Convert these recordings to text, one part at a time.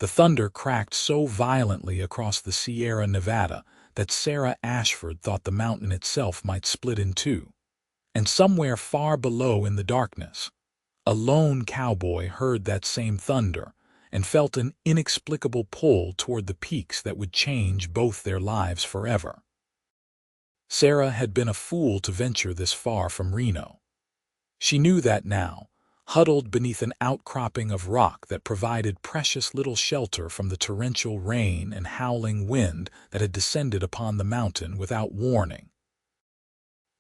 The thunder cracked so violently across the Sierra Nevada that Sarah Ashford thought the mountain itself might split in two. And somewhere far below in the darkness, a lone cowboy heard that same thunder and felt an inexplicable pull toward the peaks that would change both their lives forever. Sarah had been a fool to venture this far from Reno. She knew that now, huddled beneath an outcropping of rock that provided precious little shelter from the torrential rain and howling wind that had descended upon the mountain without warning.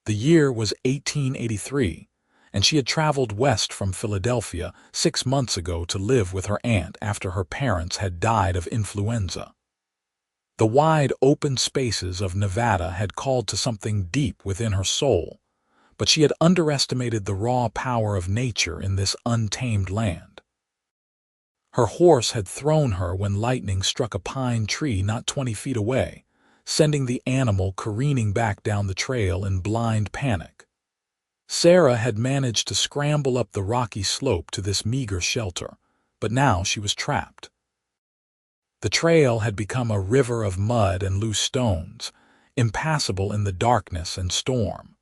The year was 1883, and she had traveled west from Philadelphia 6 months ago to live with her aunt after her parents had died of influenza. The wide open spaces of Nevada had called to something deep within her soul, but she had underestimated the raw power of nature in this untamed land. Her horse had thrown her when lightning struck a pine tree not 20 feet away, sending the animal careening back down the trail in blind panic. Sarah had managed to scramble up the rocky slope to this meager shelter, but now she was trapped. The trail had become a river of mud and loose stones, impassable in the darkness and storm.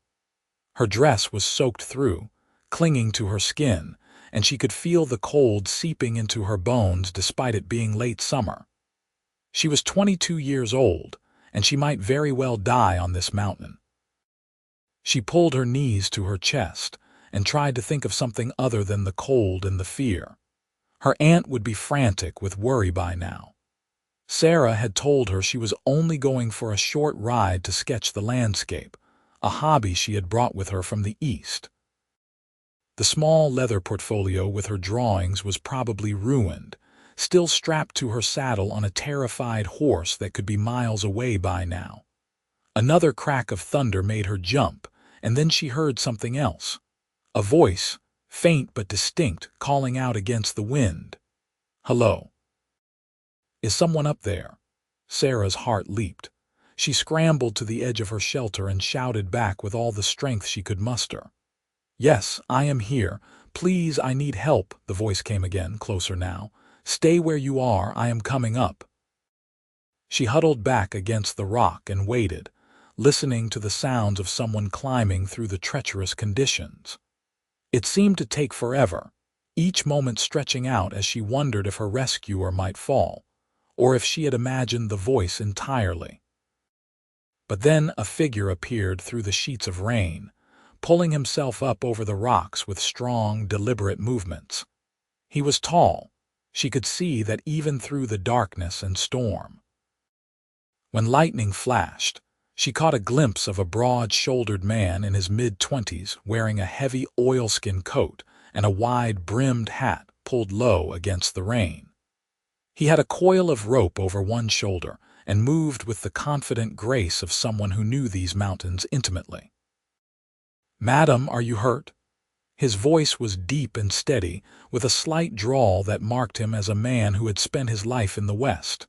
Her dress was soaked through, clinging to her skin, and she could feel the cold seeping into her bones despite it being late summer. She was 22 years old, and she might very well die on this mountain. She pulled her knees to her chest and tried to think of something other than the cold and the fear. Her aunt would be frantic with worry by now. Sarah had told her she was only going for a short ride to sketch the landscape, a hobby she had brought with her from the East. The small leather portfolio with her drawings was probably ruined, still strapped to her saddle on a terrified horse that could be miles away by now. Another crack of thunder made her jump, and then she heard something else. A voice, faint but distinct, calling out against the wind. "Hello. Is someone up there?" Sarah's heart leaped. She scrambled to the edge of her shelter and shouted back with all the strength she could muster. "Yes, I am here. Please, I need help," the voice came again, closer now. "Stay where you are, I am coming up." She huddled back against the rock and waited, listening to the sounds of someone climbing through the treacherous conditions. It seemed to take forever, each moment stretching out as she wondered if her rescuer might fall, or if she had imagined the voice entirely. But then a figure appeared through the sheets of rain, pulling himself up over the rocks with strong, deliberate movements. He was tall. She could see that even through the darkness and storm. When lightning flashed, she caught a glimpse of a broad-shouldered man in his mid-20s wearing a heavy oilskin coat and a wide-brimmed hat pulled low against the rain. He had a coil of rope over one shoulder and moved with the confident grace of someone who knew these mountains intimately. "Madam, are you hurt?" His voice was deep and steady, with a slight drawl that marked him as a man who had spent his life in the West.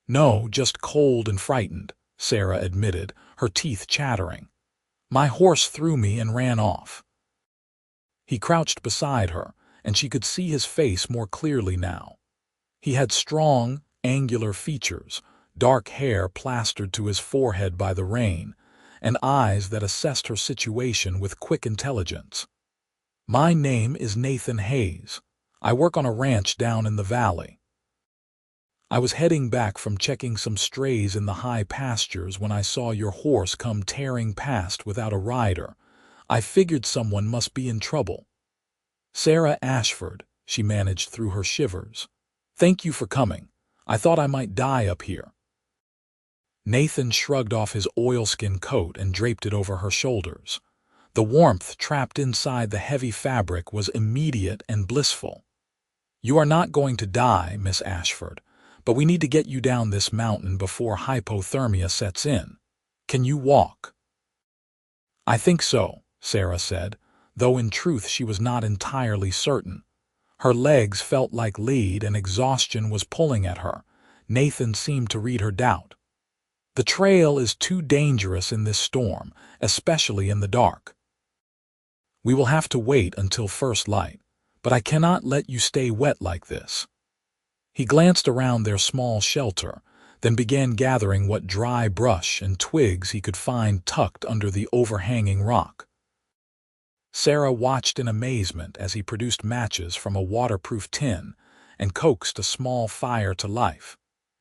"No, just cold and frightened," Sarah admitted, her teeth chattering. "My horse threw me and ran off." He crouched beside her, and she could see his face more clearly now. He had strong, angular features, dark hair plastered to his forehead by the rain, and eyes that assessed her situation with quick intelligence. "My name is Nathan Hayes. I work on a ranch down in the valley. I was heading back from checking some strays in the high pastures when I saw your horse come tearing past without a rider. I figured someone must be in trouble." "Sarah Ashford," she managed through her shivers. "Thank you for coming. I thought I might die up here." Nathan shrugged off his oilskin coat and draped it over her shoulders. The warmth trapped inside the heavy fabric was immediate and blissful. "You are not going to die, Miss Ashford, but we need to get you down this mountain before hypothermia sets in. Can you walk?" "I think so," Sarah said, though in truth she was not entirely certain. Her legs felt like lead and exhaustion was pulling at her. Nathan seemed to read her doubt. "The trail is too dangerous in this storm, especially in the dark. We will have to wait until first light, but I cannot let you stay wet like this." He glanced around their small shelter, then began gathering what dry brush and twigs he could find tucked under the overhanging rock. Sarah watched in amazement as he produced matches from a waterproof tin and coaxed a small fire to life,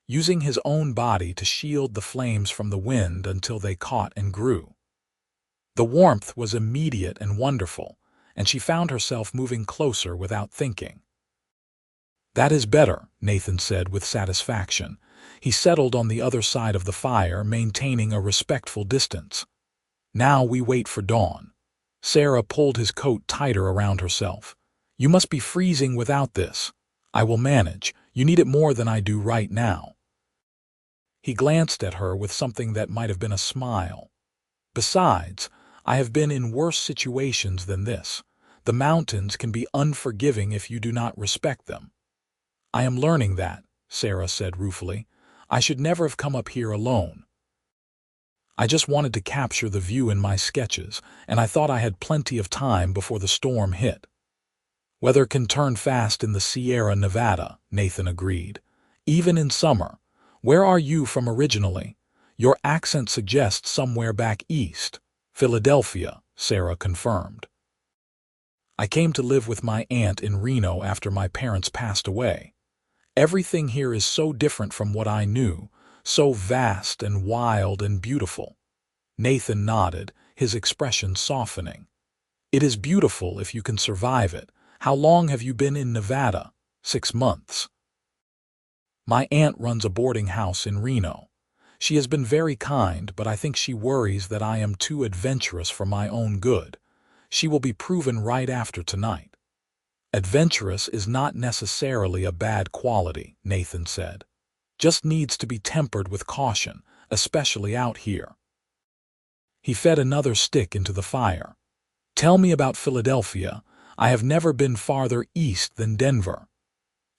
using his own body to shield the flames from the wind until they caught and grew. The warmth was immediate and wonderful, and she found herself moving closer without thinking. "That is better," Nathan said with satisfaction. He settled on the other side of the fire, maintaining a respectful distance. "Now we wait for dawn." Sarah pulled his coat tighter around herself. "You must be freezing without this." "I will manage. You need it more than I do right now." He glanced at her with something that might have been a smile. "Besides, I have been in worse situations than this. The mountains can be unforgiving if you do not respect them." "I am learning that," Sarah said ruefully. "I should never have come up here alone. I just wanted to capture the view in my sketches, and I thought I had plenty of time before the storm hit." "Weather can turn fast in the Sierra Nevada," Nathan agreed. "Even in summer. Where are you from originally? Your accent suggests somewhere back east." "Philadelphia," Sarah confirmed. "I came to live with my aunt in Reno after my parents passed away. Everything here is so different from what I knew, so vast and wild and beautiful." Nathan nodded, his expression softening. "It is beautiful if you can survive it. How long have you been in Nevada?" 6 months. "My aunt runs a boarding house in Reno. She has been very kind, but I think she worries that I am too adventurous for my own good. She will be proven right after tonight." "Adventurous is not necessarily a bad quality," Nathan said. "Just needs to be tempered with caution, especially out here." He fed another stick into the fire. "Tell me about Philadelphia. I have never been farther east than Denver."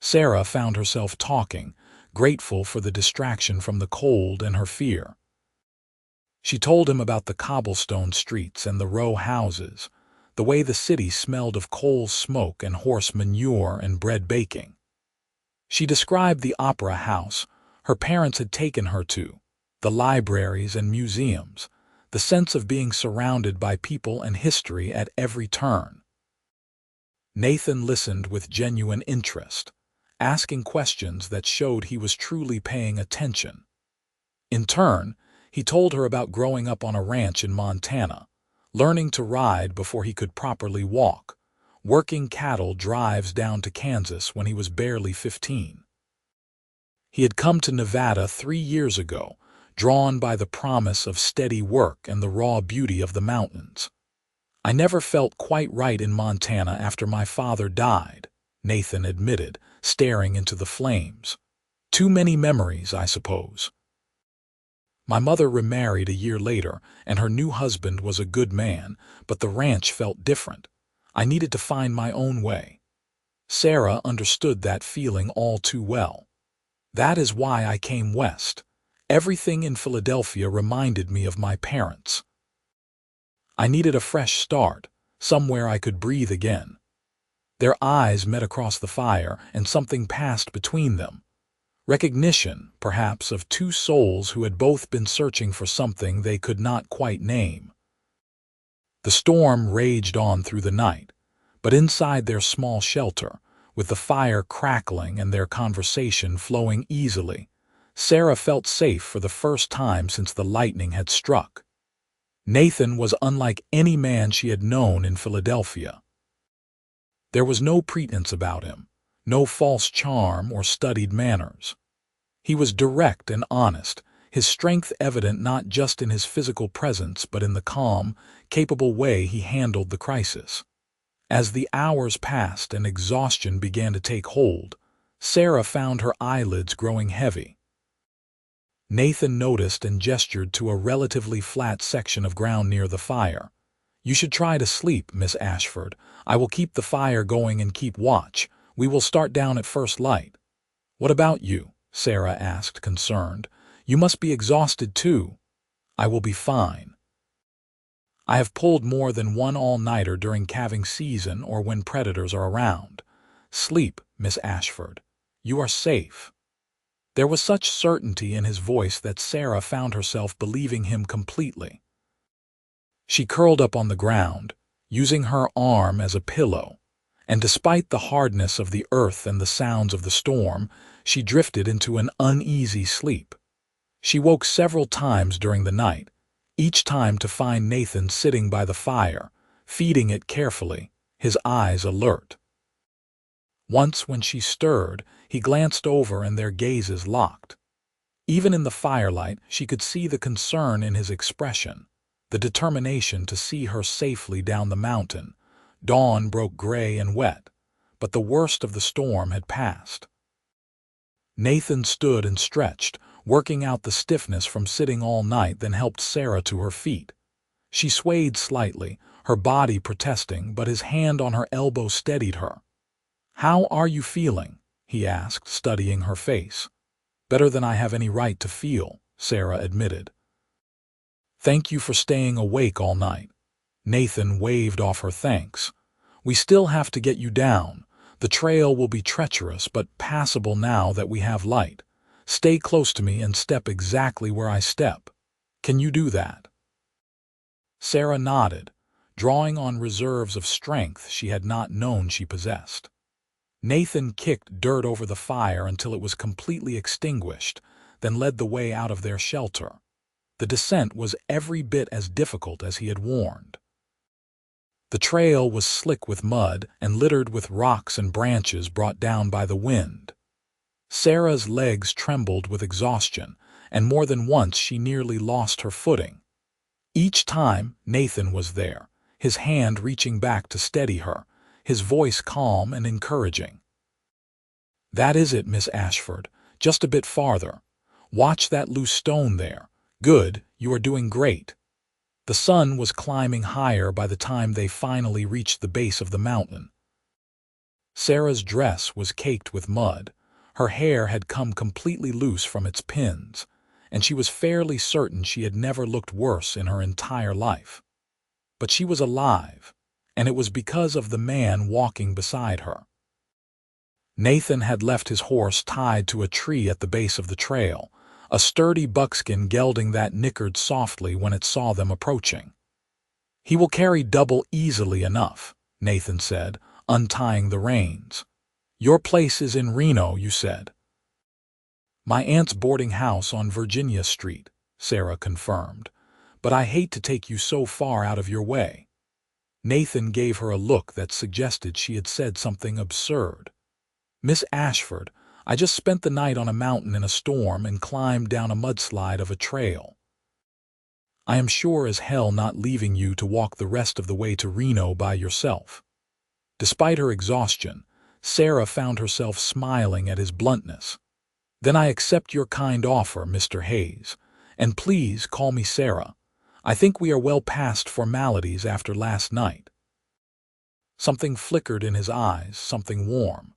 Sarah found herself talking, grateful for the distraction from the cold and her fear. She told him about the cobblestone streets and the row houses, the way the city smelled of coal smoke and horse manure and bread baking. She described the opera house her parents had taken her to, the libraries and museums, the sense of being surrounded by people and history at every turn. Nathan listened with genuine interest, asking questions that showed he was truly paying attention. In turn, he told her about growing up on a ranch in Montana, learning to ride before he could properly walk, working cattle drives down to Kansas when he was barely 15. He had come to Nevada 3 years ago, drawn by the promise of steady work and the raw beauty of the mountains. "I never felt quite right in Montana after my father died," Nathan admitted, staring into the flames. "Too many memories, I suppose. My mother remarried a year later, and her new husband was a good man, but the ranch felt different. I needed to find my own way." Sarah understood that feeling all too well. "That is why I came west. Everything in Philadelphia reminded me of my parents. I needed a fresh start, somewhere I could breathe again." Their eyes met across the fire, and something passed between them. Recognition, perhaps, of two souls who had both been searching for something they could not quite name. The storm raged on through the night, but inside their small shelter, with the fire crackling and their conversation flowing easily, Sarah felt safe for the first time since the lightning had struck. Nathan was unlike any man she had known in Philadelphia. There was no pretense about him, no false charm or studied manners. He was direct and honest, his strength evident not just in his physical presence but in the calm, capable way he handled the crisis. As the hours passed and exhaustion began to take hold, Sarah found her eyelids growing heavy. Nathan noticed and gestured to a relatively flat section of ground near the fire. "You should try to sleep, Miss Ashford. I will keep the fire going and keep watch. We will start down at first light." "What about you?" Sarah asked, concerned. "You must be exhausted too." "I will be fine. I have pulled more than one all-nighter during calving season or when predators are around." "Sleep, Miss Ashford. You are safe." There was such certainty in his voice that Sarah found herself believing him completely. She curled up on the ground, using her arm as a pillow, and despite the hardness of the earth and the sounds of the storm, she drifted into an uneasy sleep. She woke several times during the night, each time to find Nathan sitting by the fire, feeding it carefully, his eyes alert. Once when she stirred, he glanced over and their gazes locked. Even in the firelight, she could see the concern in his expression, the determination to see her safely down the mountain. Dawn broke gray and wet, but the worst of the storm had passed. Nathan stood and stretched, working out the stiffness from sitting all night, then helped Sarah to her feet. She swayed slightly, her body protesting, but his hand on her elbow steadied her. "How are you feeling?" he asked, studying her face. "Better than I have any right to feel," Sarah admitted. "Thank you for staying awake all night." Nathan waved off her thanks. "We still have to get you down. The trail will be treacherous but passable now that we have light. Stay close to me and step exactly where I step. Can you do that?" Sarah nodded, drawing on reserves of strength she had not known she possessed. Nathan kicked dirt over the fire until it was completely extinguished, then led the way out of their shelter. The descent was every bit as difficult as he had warned. The trail was slick with mud and littered with rocks and branches brought down by the wind. Sarah's legs trembled with exhaustion, and more than once she nearly lost her footing. Each time, Nathan was there, his hand reaching back to steady her, his voice calm and encouraging. "That is it, Miss Ashford. Just a bit farther. Watch that loose stone there. Good, you are doing great." The sun was climbing higher by the time they finally reached the base of the mountain. Sarah's dress was caked with mud. Her hair had come completely loose from its pins, and she was fairly certain she had never looked worse in her entire life. But she was alive, and it was because of the man walking beside her. Nathan had left his horse tied to a tree at the base of the trail, a sturdy buckskin gelding that nickered softly when it saw them approaching. "He will carry double easily enough," Nathan said, untying the reins. "Your place is in Reno, you said." "My aunt's boarding house on Virginia Street," Sarah confirmed, "but I hate to take you so far out of your way." Nathan gave her a look that suggested she had said something absurd. "Miss Ashford, I just spent the night on a mountain in a storm and climbed down a mudslide of a trail. I am sure as hell not leaving you to walk the rest of the way to Reno by yourself." Despite her exhaustion, Sarah found herself smiling at his bluntness. "Then I accept your kind offer, Mr. Hayes, and please call me Sarah. I think we are well past formalities after last night." Something flickered in his eyes, something warm.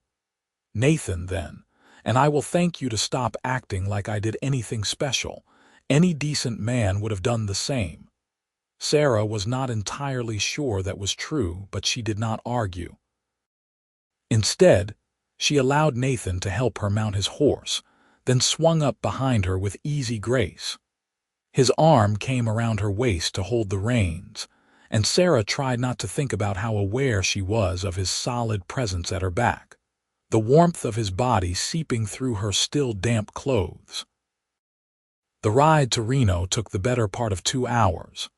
"Nathan, then, and I will thank you to stop acting like I did anything special. Any decent man would have done the same." Sarah was not entirely sure that was true, but she did not argue. Instead, she allowed Nathan to help her mount his horse, then swung up behind her with easy grace. His arm came around her waist to hold the reins, and Sarah tried not to think about how aware she was of his solid presence at her back, the warmth of his body seeping through her still damp clothes. The ride to Reno took the better part of 2 hours.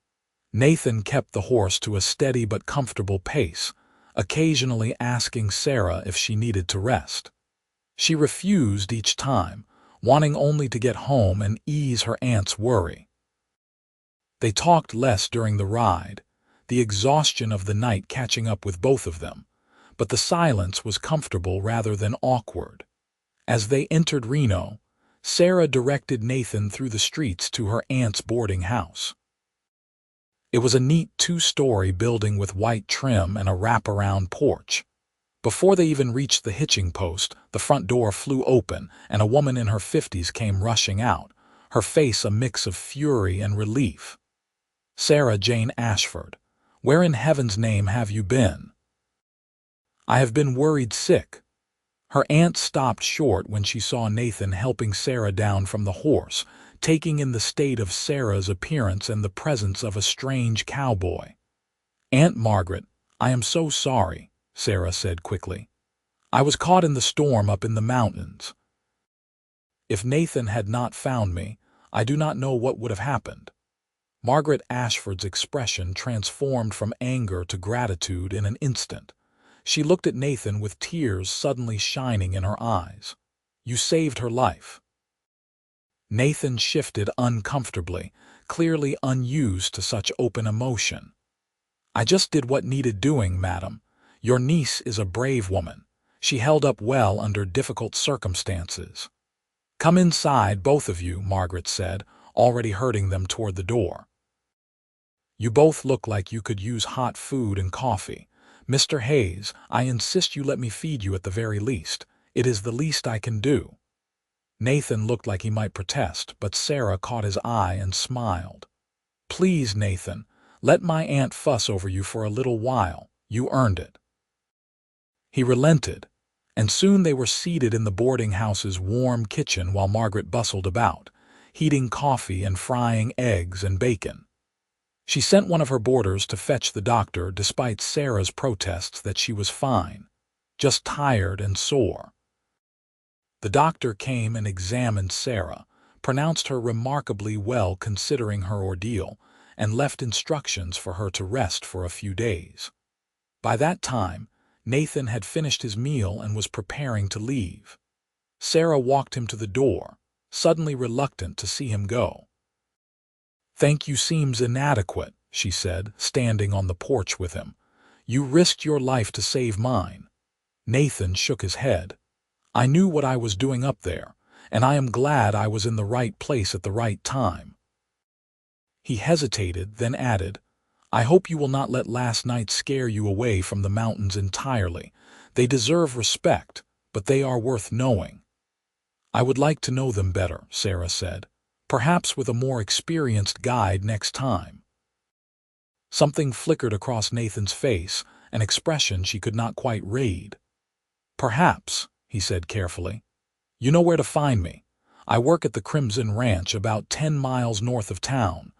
Nathan kept the horse to a steady but comfortable pace, occasionally asking Sarah if she needed to rest. She refused each time, wanting only to get home and ease her aunt's worry. They talked less during the ride, the exhaustion of the night catching up with both of them, but the silence was comfortable rather than awkward. As they entered Reno, Sarah directed Nathan through the streets to her aunt's boarding house. It was a neat 2-story building with white trim and a wraparound porch. Before they even reached the hitching post, the front door flew open and a woman in her 50s came rushing out, her face a mix of fury and relief. "Sarah Jane Ashford, where in heaven's name have you been?" "I have been worried sick." Her aunt stopped short when she saw Nathan helping Sarah down from the horse, taking in the state of Sarah's appearance and the presence of a strange cowboy. "Aunt Margaret, I am so sorry," Sarah said quickly. "I was caught in the storm up in the mountains. If Nathan had not found me, I do not know what would have happened." Margaret Ashford's expression transformed from anger to gratitude in an instant. She looked at Nathan with tears suddenly shining in her eyes. "You saved her life." Nathan shifted uncomfortably, clearly unused to such open emotion. "I just did what needed doing, madam. Your niece is a brave woman. She held up well under difficult circumstances." "Come inside, both of you," Margaret said, already herding them toward the door. "You both look like you could use hot food and coffee. Mr. Hayes, I insist you let me feed you at the very least. It is the least I can do." Nathan looked like he might protest, but Sarah caught his eye and smiled. "Please, Nathan, let my aunt fuss over you for a little while. You earned it." He relented, and soon they were seated in the boarding house's warm kitchen while Margaret bustled about, heating coffee and frying eggs and bacon. She sent one of her boarders to fetch the doctor despite Sarah's protests that she was fine, just tired and sore. The doctor came and examined Sarah, pronounced her remarkably well considering her ordeal, and left instructions for her to rest for a few days. By that time, Nathan had finished his meal and was preparing to leave. Sarah walked him to the door, suddenly reluctant to see him go. "Thank you seems inadequate," she said, standing on the porch with him. "You risked your life to save mine." Nathan shook his head. "I knew what I was doing up there, and I am glad I was in the right place at the right time." He hesitated, then added, "I hope you will not let last night scare you away from the mountains entirely. They deserve respect, but they are worth knowing." "I would like to know them better," Sarah said, "perhaps with a more experienced guide next time." Something flickered across Nathan's face, an expression she could not quite read. "Perhaps," he said carefully. "You know where to find me. I work at the Crimson Ranch about 10 miles north of town.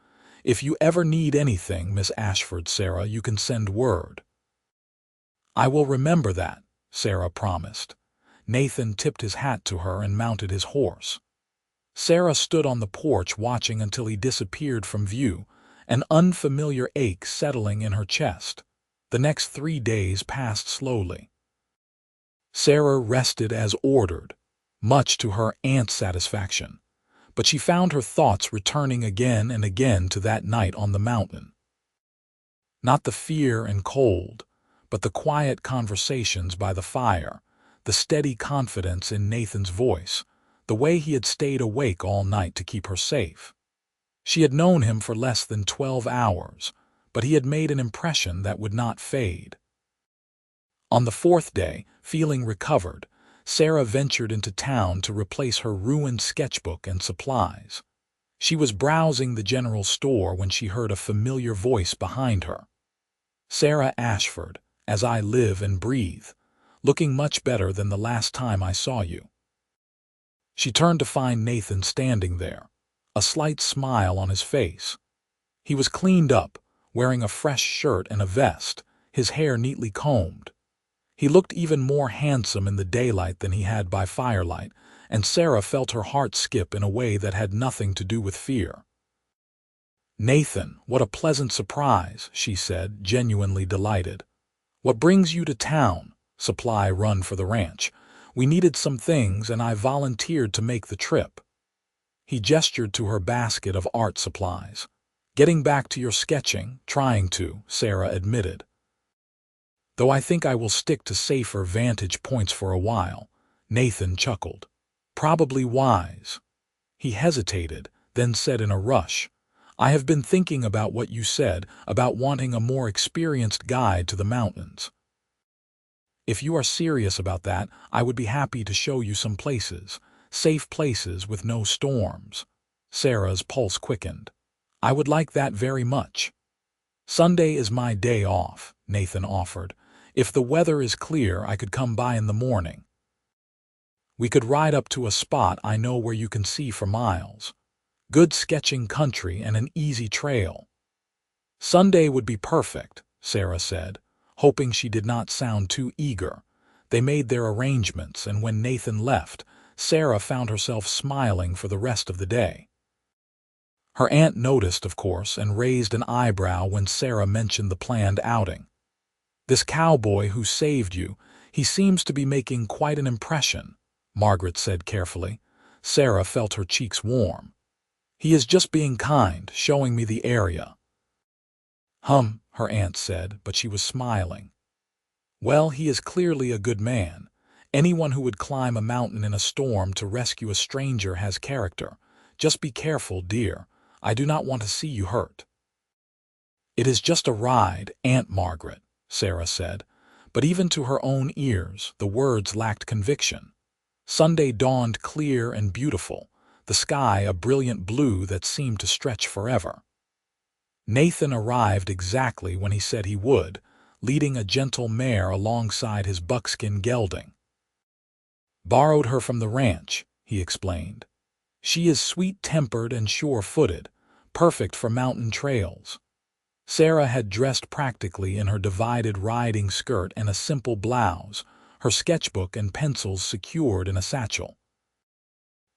If you ever need anything, Miss Ashford, Sarah, you can send word." "I will remember that," Sarah promised. Nathan tipped his hat to her and mounted his horse. Sarah stood on the porch watching until he disappeared from view, an unfamiliar ache settling in her chest. The next 3 days passed slowly. Sarah rested as ordered, much to her aunt's satisfaction, but she found her thoughts returning again and again to that night on the mountain. Not the fear and cold, but the quiet conversations by the fire, the steady confidence in Nathan's voice, the way he had stayed awake all night to keep her safe. She had known him for less than 12 hours, but he had made an impression that would not fade. On the 4th day, feeling recovered, Sarah ventured into town to replace her ruined sketchbook and supplies. She was browsing the general store when she heard a familiar voice behind her. "Sarah Ashford, as I live and breathe, looking much better than the last time I saw you." She turned to find Nathan standing there, a slight smile on his face. He was cleaned up, wearing a fresh shirt and a vest, his hair neatly combed. He looked even more handsome in the daylight than he had by firelight, and Sarah felt her heart skip in a way that had nothing to do with fear. "Nathan, what a pleasant surprise," she said, genuinely delighted. "What brings you to town?" "Supply run for the ranch. We needed some things and I volunteered to make the trip." He gestured to her basket of art supplies. "Getting back to your sketching, trying to," Sarah admitted. "Though I think I will stick to safer vantage points for a while," Nathan chuckled. "Probably wise." He hesitated, then said in a rush, "I have been thinking about what you said about wanting a more experienced guide to the mountains. If you are serious about that, I would be happy to show you some places, safe places with no storms." Sarah's pulse quickened. "I would like that very much." "Sunday is my day off," Nathan offered. "If the weather is clear, I could come by in the morning." We could ride up to a spot I know where you can see for miles. Good sketching country and an easy trail. Sunday would be perfect, Sarah said, hoping she did not sound too eager. They made their arrangements, and when Nathan left, Sarah found herself smiling for the rest of the day. Her aunt noticed, of course, and raised an eyebrow when Sarah mentioned the planned outing. "This cowboy who saved you, he seems to be making quite an impression," Margaret said carefully. Sarah felt her cheeks warm. "He is just being kind, showing me the area." Her aunt said, but she was smiling. "Well, he is clearly a good man. Anyone who would climb a mountain in a storm to rescue a stranger has character. Just be careful, dear. I do not want to see you hurt." "It is just a ride, Aunt Margaret," Sarah said, but even to her own ears, the words lacked conviction. Sunday dawned clear and beautiful, the sky a brilliant blue that seemed to stretch forever. Nathan arrived exactly when he said he would, leading a gentle mare alongside his buckskin gelding. "Borrowed her from the ranch," he explained. "She is sweet-tempered and sure-footed, perfect for mountain trails." Sarah had dressed practically in her divided riding skirt and a simple blouse, her sketchbook and pencils secured in a satchel.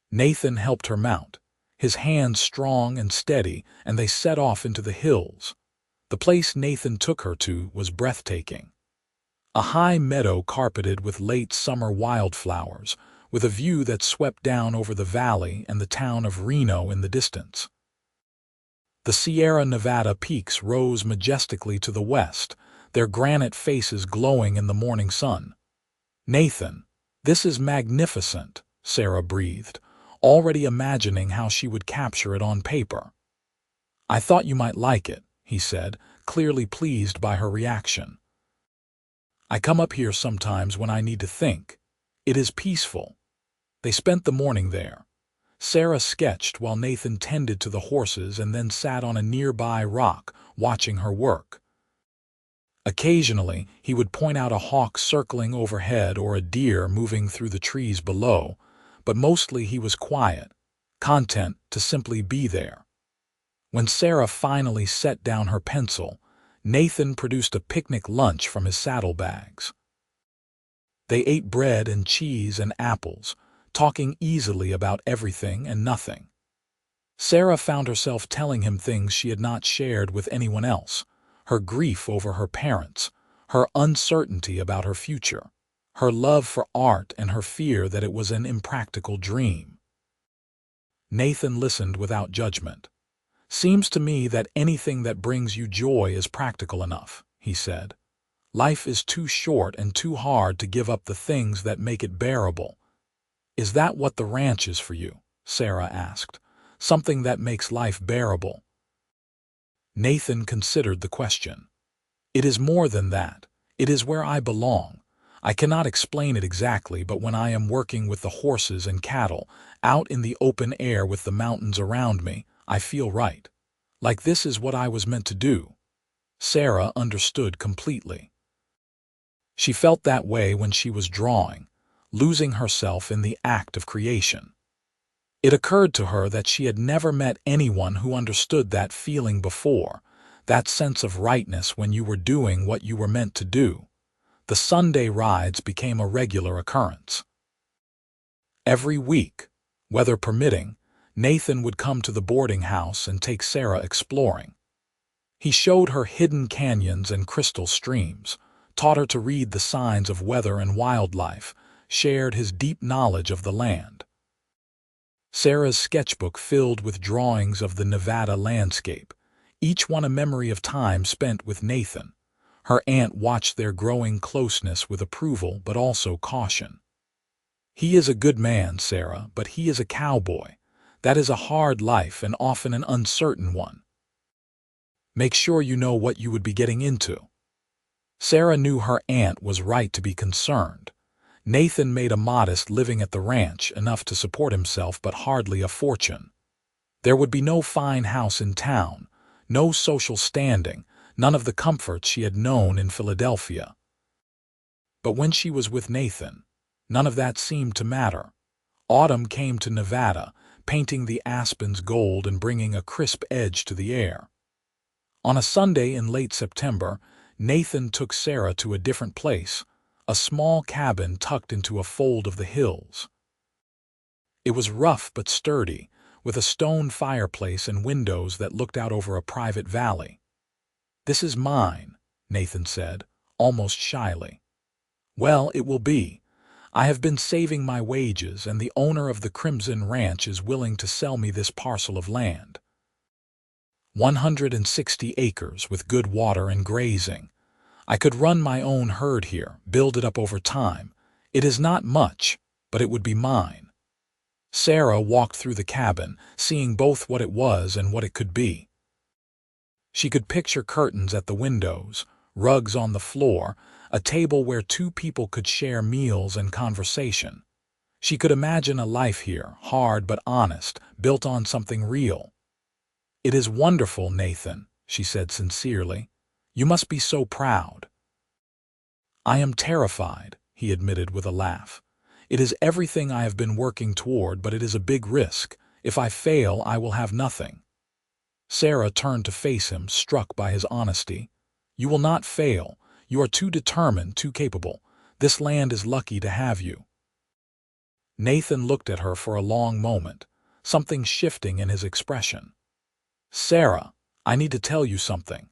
Nathan helped her mount, his hands strong and steady, and they set off into the hills. The place Nathan took her to was breathtaking. A high meadow carpeted with late summer wildflowers, with a view that swept down over the valley and the town of Reno in the distance. The Sierra Nevada peaks rose majestically to the west, their granite faces glowing in the morning sun. "Nathan, this is magnificent," Sarah breathed, already imagining how she would capture it on paper. "I thought you might like it," he said, clearly pleased by her reaction. "I come up here sometimes when I need to think. It is peaceful." They spent the morning there. Sarah sketched while Nathan tended to the horses and then sat on a nearby rock, watching her work. Occasionally, he would point out a hawk circling overhead or a deer moving through the trees below, but mostly he was quiet, content to simply be there. When Sarah finally set down her pencil, Nathan produced a picnic lunch from his saddlebags. They ate bread and cheese and apples, talking easily about everything and nothing. Sarah found herself telling him things she had not shared with anyone else, her grief over her parents, her uncertainty about her future, her love for art and her fear that it was an impractical dream. Nathan listened without judgment. "Seems to me that anything that brings you joy is practical enough," he said. "Life is too short and too hard to give up the things that make it bearable." "Is that what the ranch is for you?" Sarah asked. "Something that makes life bearable?" Nathan considered the question. "It is more than that. It is where I belong. I cannot explain it exactly, but when I am working with the horses and cattle, out in the open air with the mountains around me, I feel right. Like this is what I was meant to do." Sarah understood completely. She felt that way when she was drawing, losing herself in the act of creation. It occurred to her that she had never met anyone who understood that feeling before, that sense of rightness when you were doing what you were meant to do. The Sunday rides became a regular occurrence. Every week, weather permitting, Nathan would come to the boarding house and take Sarah exploring. He showed her hidden canyons and crystal streams, taught her to read the signs of weather and wildlife, shared his deep knowledge of the land. Sarah's sketchbook filled with drawings of the Nevada landscape, each one a memory of time spent with Nathan. Her aunt watched their growing closeness with approval but also caution. "He is a good man, Sarah, but he is a cowboy. That is a hard life and often an uncertain one. Make sure you know what you would be getting into." Sarah knew her aunt was right to be concerned. Nathan made a modest living at the ranch, enough to support himself but hardly a fortune. There would be no fine house in town, no social standing, none of the comforts she had known in Philadelphia. But when she was with Nathan, None of that seemed to matter. Autumn came to Nevada, painting the aspens gold and bringing a crisp edge to the air. On a Sunday in late September, Nathan took Sarah to a different place, a small cabin tucked into a fold of the hills. It was rough but sturdy, with a stone fireplace and windows that looked out over a private valley. "This is mine," Nathan said, almost shyly. "Well, it will be. I have been saving my wages, and the owner of the Crimson Ranch is willing to sell me this parcel of land. 160 acres with good water and grazing. I could run my own herd here, build it up over time. It is not much, but it would be mine." Sarah walked through the cabin, seeing both what it was and what it could be. She could picture curtains at the windows, rugs on the floor, a table where two people could share meals and conversation. She could imagine a life here, hard but honest, built on something real. "It is wonderful, Nathan," she said sincerely. "You must be so proud." "I am terrified," he admitted with a laugh. "It is everything I have been working toward, but it is a big risk. If I fail, I will have nothing." Sarah turned to face him, struck by his honesty. "You will not fail. You are too determined, too capable. This land is lucky to have you." Nathan looked at her for a long moment, something shifting in his expression. "Sarah, I need to tell you something.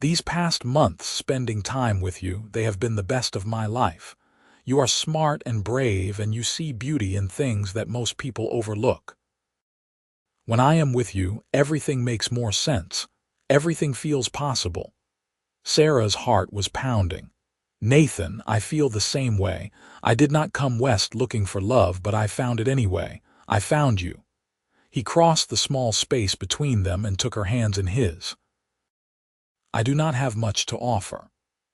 These past months spending time with you, they have been the best of my life. You are smart and brave, and you see beauty in things that most people overlook. When I am with you, everything makes more sense. Everything feels possible." Sarah's heart was pounding. "Nathan, I feel the same way. I did not come west looking for love, but I found it anyway. I found you." He crossed the small space between them and took her hands in his. "I do not have much to offer.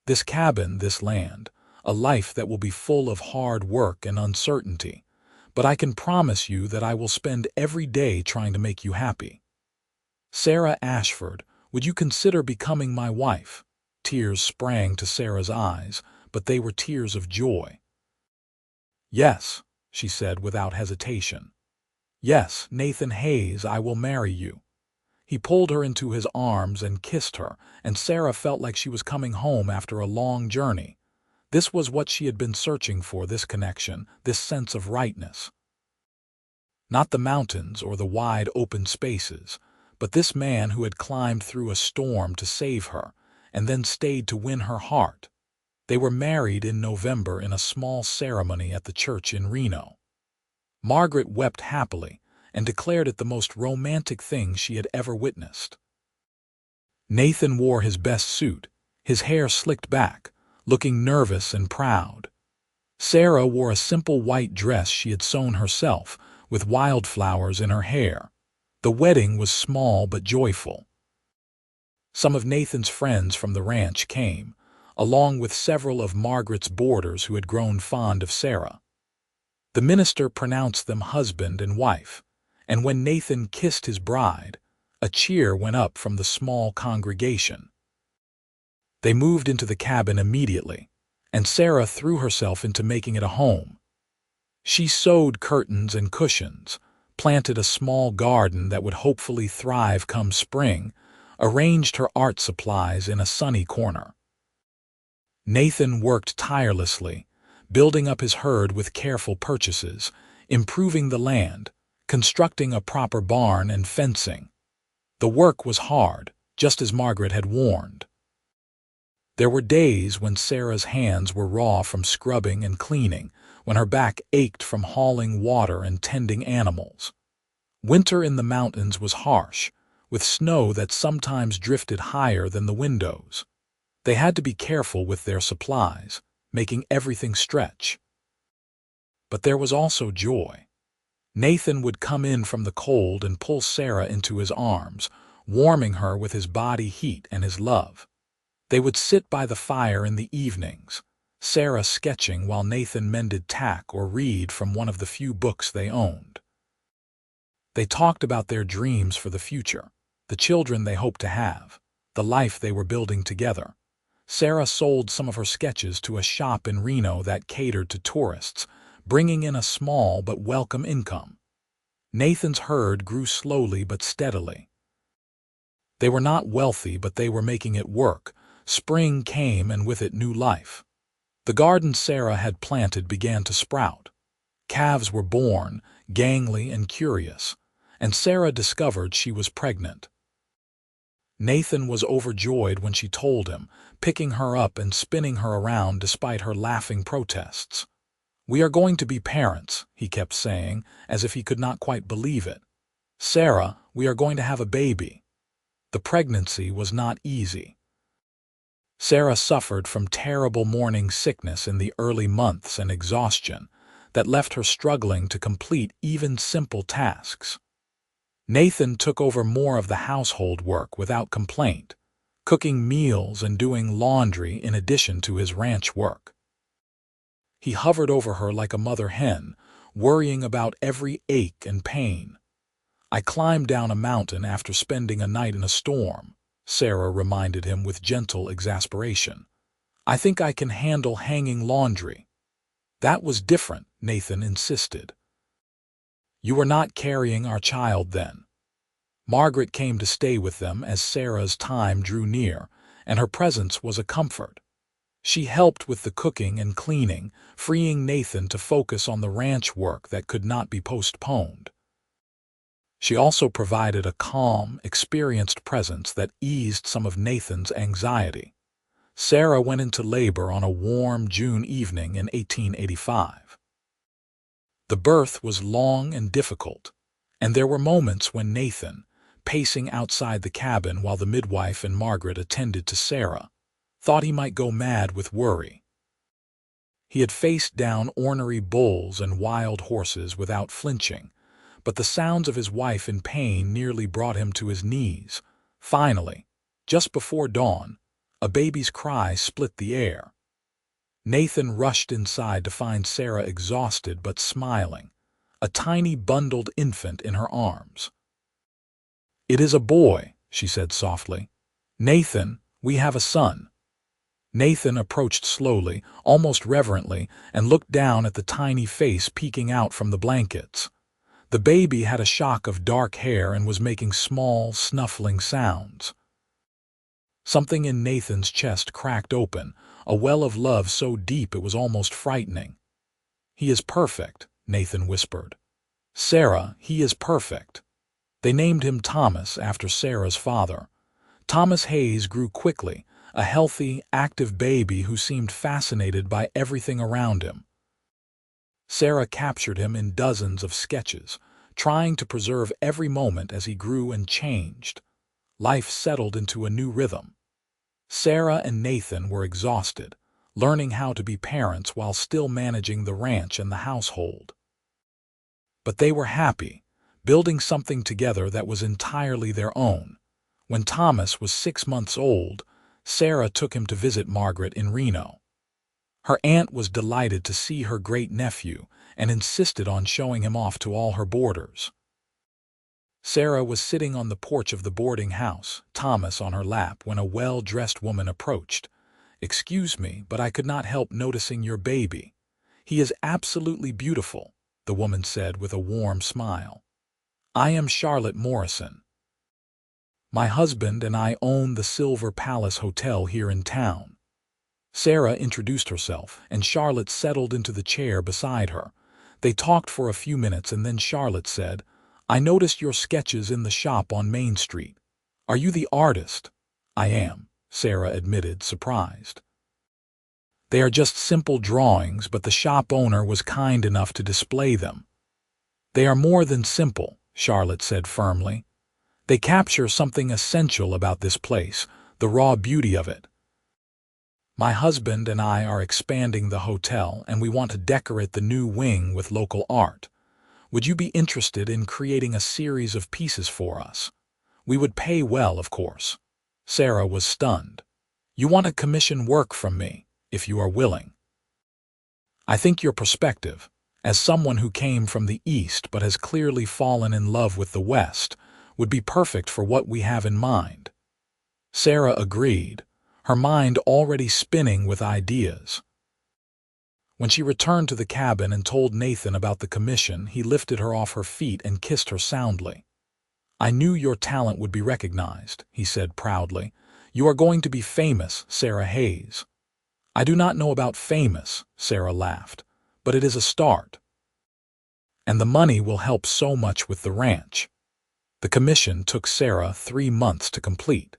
This cabin, this land, a life that will be full of hard work and uncertainty, but I can promise you that I will spend every day trying to make you happy. Sarah Ashford, would you consider becoming my wife?" Tears sprang to Sarah's eyes, but they were tears of joy. "Yes," she said without hesitation. "Yes, Nathan Hayes, I will marry you." He pulled her into his arms and kissed her, and Sarah felt like she was coming home after a long journey. This was what she had been searching for, this connection, this sense of rightness. Not the mountains or the wide open spaces, but this man who had climbed through a storm to save her, and then stayed to win her heart. They were married in November in a small ceremony at the church in Reno. Margaret wept happily and declared it the most romantic thing she had ever witnessed. Nathan wore his best suit, his hair slicked back, looking nervous and proud. Sarah wore a simple white dress she had sewn herself, with wildflowers in her hair. The wedding was small but joyful. Some of Nathan's friends from the ranch came, along with several of Margaret's boarders who had grown fond of Sarah. The minister pronounced them husband and wife, and when Nathan kissed his bride, a cheer went up from the small congregation. They moved into the cabin immediately, and Sarah threw herself into making it a home. She sewed curtains and cushions, planted a small garden that would hopefully thrive come spring, arranged her art supplies in a sunny corner. Nathan worked tirelessly, building up his herd with careful purchases, improving the land, constructing a proper barn and fencing. The work was hard, just as Margaret had warned. There were days when Sarah's hands were raw from scrubbing and cleaning, when her back ached from hauling water and tending animals. Winter in the mountains was harsh, with snow that sometimes drifted higher than the windows. They had to be careful with their supplies, making everything stretch. But there was also joy. Nathan would come in from the cold and pull Sarah into his arms, warming her with his body heat and his love. They would sit by the fire in the evenings, Sarah sketching while Nathan mended tack or read from one of the few books they owned. They talked about their dreams for the future, the children they hoped to have, the life they were building together. Sarah sold some of her sketches to a shop in Reno that catered to tourists, bringing in a small but welcome income. Nathan's herd grew slowly but steadily. They were not wealthy, but they were making it work. Spring came, and with it new life. The garden Sarah had planted began to sprout. Calves were born, gangly and curious, and Sarah discovered she was pregnant. Nathan was overjoyed when she told him, picking her up and spinning her around despite her laughing protests. "We are going to be parents," he kept saying, as if he could not quite believe it. "Sarah, we are going to have a baby." The pregnancy was not easy. Sarah suffered from terrible morning sickness in the early months and exhaustion that left her struggling to complete even simple tasks. Nathan took over more of the household work without complaint, cooking meals and doing laundry in addition to his ranch work. He hovered over her like a mother hen, worrying about every ache and pain. "I climbed down a mountain after spending a night in a storm," Sarah reminded him with gentle exasperation. "I think I can handle hanging laundry." "That was different," Nathan insisted. "You were not carrying our child then." Margaret came to stay with them as Sarah's time drew near, and her presence was a comfort. She helped with the cooking and cleaning, freeing Nathan to focus on the ranch work that could not be postponed. She also provided a calm, experienced presence that eased some of Nathan's anxiety. Sarah went into labor on a warm June evening in 1885. The birth was long and difficult, and there were moments when Nathan, pacing outside the cabin while the midwife and Margaret attended to Sarah, thought he might go mad with worry. He had faced down ornery bulls and wild horses without flinching, but the sounds of his wife in pain nearly brought him to his knees. Finally, just before dawn, a baby's cry split the air. Nathan rushed inside to find Sarah exhausted but smiling, a tiny bundled infant in her arms. "It is a boy," she said softly. "Nathan, we have a son." Nathan approached slowly, almost reverently, and looked down at the tiny face peeking out from the blankets. The baby had a shock of dark hair and was making small, snuffling sounds. Something in Nathan's chest cracked open, a well of love so deep it was almost frightening. "He is perfect," Nathan whispered. "Sarah, he is perfect." They named him Thomas after Sarah's father. Thomas Hayes grew quickly, a healthy, active baby who seemed fascinated by everything around him. Sarah captured him in dozens of sketches, trying to preserve every moment as he grew and changed. Life settled into a new rhythm. Sarah and Nathan were exhausted, learning how to be parents while still managing the ranch and the household. But they were happy, building something together that was entirely their own. When Thomas was 6 months old, Sarah took him to visit Margaret in Reno. Her aunt was delighted to see her great-nephew and insisted on showing him off to all her boarders. Sarah was sitting on the porch of the boarding house, Thomas on her lap, when a well-dressed woman approached. "Excuse me, but I could not help noticing your baby. He is absolutely beautiful," the woman said with a warm smile. "I am Charlotte Morrison. My husband and I own the Silver Palace Hotel here in town." Sarah introduced herself, and Charlotte settled into the chair beside her. They talked for a few minutes, and then Charlotte said, "I noticed your sketches in the shop on Main Street. Are you the artist?" "I am," Sarah admitted, surprised. "They are just simple drawings, but the shop owner was kind enough to display them." "They are more than simple," Charlotte said firmly. "They capture something essential about this place, the raw beauty of it. My husband and I are expanding the hotel, and we want to decorate the new wing with local art. Would you be interested in creating a series of pieces for us? We would pay well, of course." Sarah was stunned. "You want to commission work from me, if you are willing." "I think your perspective, as someone who came from the East but has clearly fallen in love with the West, would be perfect for what we have in mind." Sarah agreed, her mind already spinning with ideas. When she returned to the cabin and told Nathan about the commission, he lifted her off her feet and kissed her soundly. "I knew your talent would be recognized," he said proudly. "You are going to be famous, Sarah Hayes." "I do not know about famous," Sarah laughed, "but it is a start. And the money will help so much with the ranch." The commission took Sarah 3 months to complete.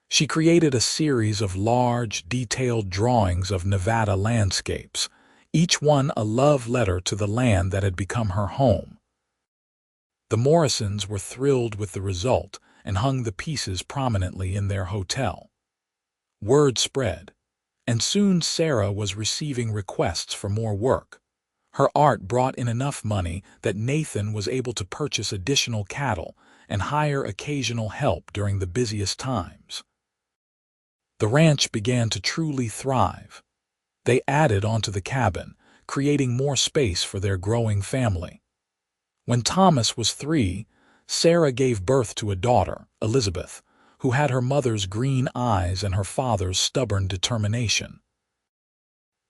She created a series of large, detailed drawings of Nevada landscapes, each one a love letter to the land that had become her home. The Morrisons were thrilled with the result and hung the pieces prominently in their hotel. Word spread, and soon Sarah was receiving requests for more work. Her art brought in enough money that Nathan was able to purchase additional cattle and hire occasional help during the busiest times. The ranch began to truly thrive. They added onto the cabin, creating more space for their growing family. When Thomas was 3, Sarah gave birth to a daughter, Elizabeth, who had her mother's green eyes and her father's stubborn determination.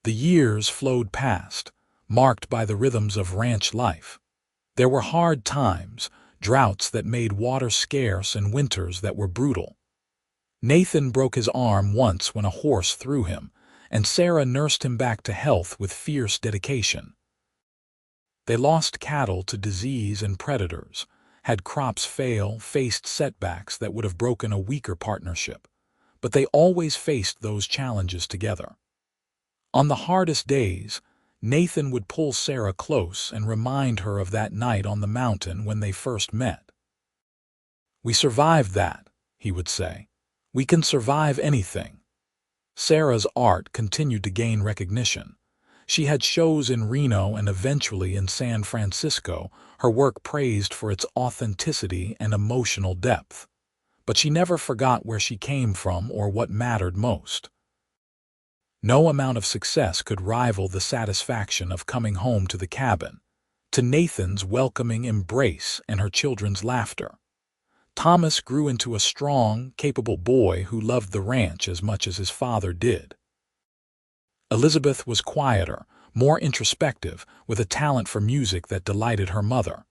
The years flowed past, marked by the rhythms of ranch life. There were hard times, droughts that made water scarce and winters that were brutal. Nathan broke his arm once when a horse threw him, and Sarah nursed him back to health with fierce dedication. They lost cattle to disease and predators, had crops fail, faced setbacks that would have broken a weaker partnership, but they always faced those challenges together. On the hardest days, Nathan would pull Sarah close and remind her of that night on the mountain when they first met. "We survived that," he would say. "We can survive anything." Sarah's art continued to gain recognition. She had shows in Reno and eventually in San Francisco, her work praised for its authenticity and emotional depth. But she never forgot where she came from or what mattered most. No amount of success could rival the satisfaction of coming home to the cabin, to Nathan's welcoming embrace and her children's laughter. Thomas grew into a strong, capable boy who loved the ranch as much as his father did. Elizabeth was quieter, more introspective, with a talent for music that delighted her mother.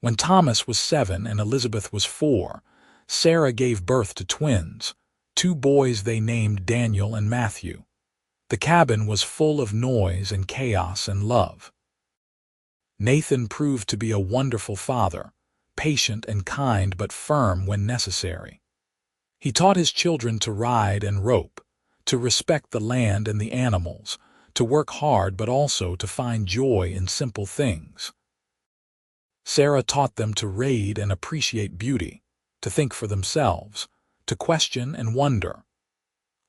When Thomas was 7 and Elizabeth was 4, Sarah gave birth to twins, 2 boys they named Daniel and Matthew. The cabin was full of noise and chaos and love. Nathan proved to be a wonderful father, patient and kind but firm when necessary. He taught his children to ride and rope, to respect the land and the animals, to work hard but also to find joy in simple things. Sarah taught them to read and appreciate beauty, to think for themselves, to question and wonder.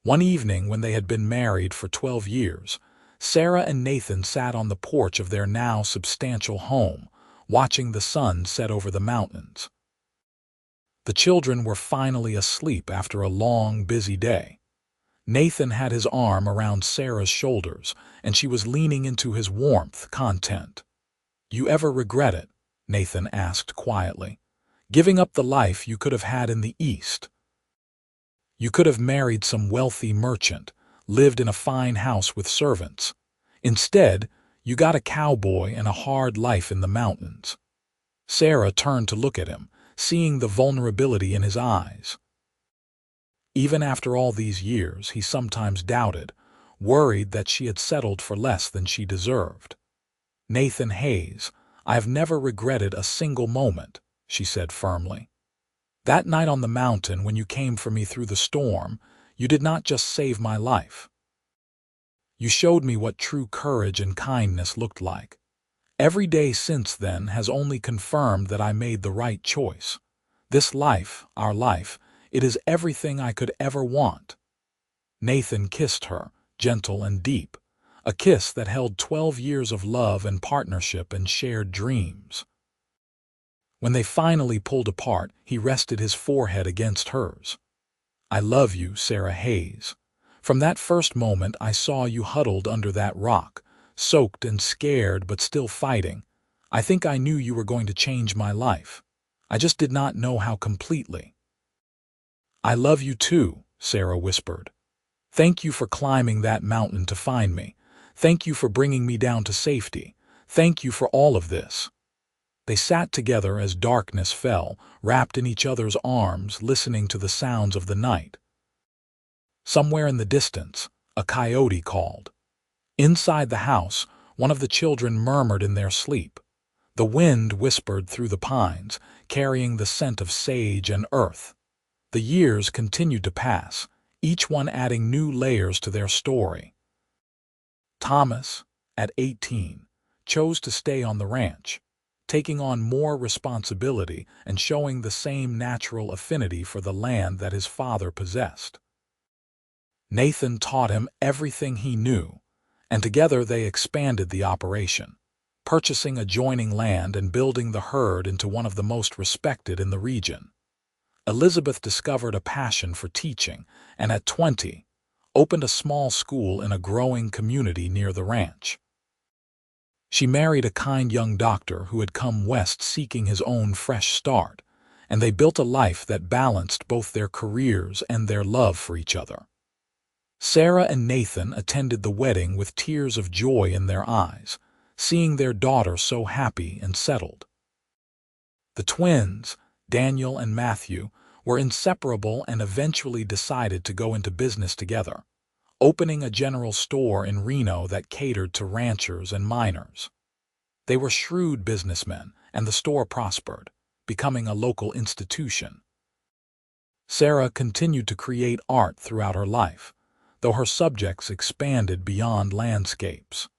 One evening when they had been married for 12 years, Sarah and Nathan sat on the porch of their now substantial home, watching the sun set over the mountains. The children were finally asleep after a long, busy day. Nathan had his arm around Sarah's shoulders, and she was leaning into his warmth, content. "You ever regret it?" Nathan asked quietly. "Giving up the life you could have had in the East? You could have married some wealthy merchant, lived in a fine house with servants. Instead, you got a cowboy and a hard life in the mountains." Sarah turned to look at him, seeing the vulnerability in his eyes. Even after all these years, he sometimes doubted, worried that she had settled for less than she deserved. "Nathan Hayes, I have never regretted a single moment," she said firmly. "That night on the mountain when you came for me through the storm, you did not just save my life. You showed me what true courage and kindness looked like. Every day since then has only confirmed that I made the right choice. This life, our life, it is everything I could ever want." Nathan kissed her, gentle and deep, a kiss that held 12 years of love and partnership and shared dreams. When they finally pulled apart, he rested his forehead against hers. "I love you, Sarah Hayes. From that first moment I saw you huddled under that rock, soaked and scared but still fighting. I think I knew you were going to change my life. I just did not know how completely." "I love you too," Sarah whispered. "Thank you for climbing that mountain to find me. Thank you for bringing me down to safety. Thank you for all of this." They sat together as darkness fell, wrapped in each other's arms, listening to the sounds of the night. Somewhere in the distance, a coyote called. Inside the house, one of the children murmured in their sleep. The wind whispered through the pines, carrying the scent of sage and earth. The years continued to pass, each one adding new layers to their story. Thomas, at 18, chose to stay on the ranch, taking on more responsibility and showing the same natural affinity for the land that his father possessed. Nathan taught him everything he knew, and together they expanded the operation, purchasing adjoining land and building the herd into one of the most respected in the region. Elizabeth discovered a passion for teaching, and at 20, opened a small school in a growing community near the ranch. She married a kind young doctor who had come west seeking his own fresh start, and they built a life that balanced both their careers and their love for each other. Sarah and Nathan attended the wedding with tears of joy in their eyes, seeing their daughter so happy and settled. The twins, Daniel and Matthew, were inseparable and eventually decided to go into business together, opening a general store in Reno that catered to ranchers and miners. They were shrewd businessmen, and the store prospered, becoming a local institution. Sarah continued to create art throughout her life, though her subjects expanded beyond landscapes.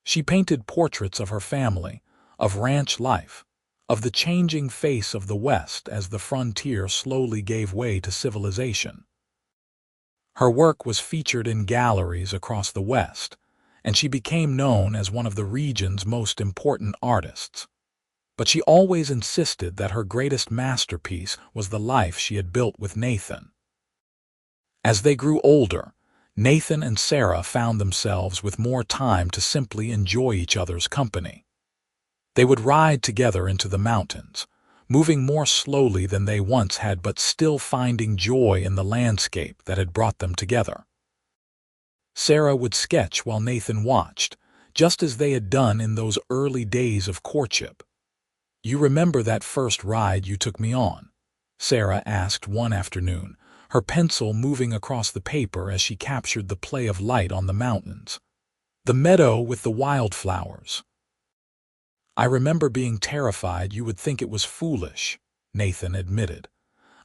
She painted portraits of her family, of ranch life, of the changing face of the West as the frontier slowly gave way to civilization. Her work was featured in galleries across the West, and she became known as one of the region's most important artists. But she always insisted that her greatest masterpiece was the life she had built with Nathan. As they grew older, Nathan and Sarah found themselves with more time to simply enjoy each other's company. They would ride together into the mountains, moving more slowly than they once had but still finding joy in the landscape that had brought them together. Sarah would sketch while Nathan watched, just as they had done in those early days of courtship. "You remember that first ride you took me on?" Sarah asked one afternoon, her pencil moving across the paper as she captured the play of light on the mountains. "The meadow with the wildflowers." "I remember being terrified you would think it was foolish," Nathan admitted.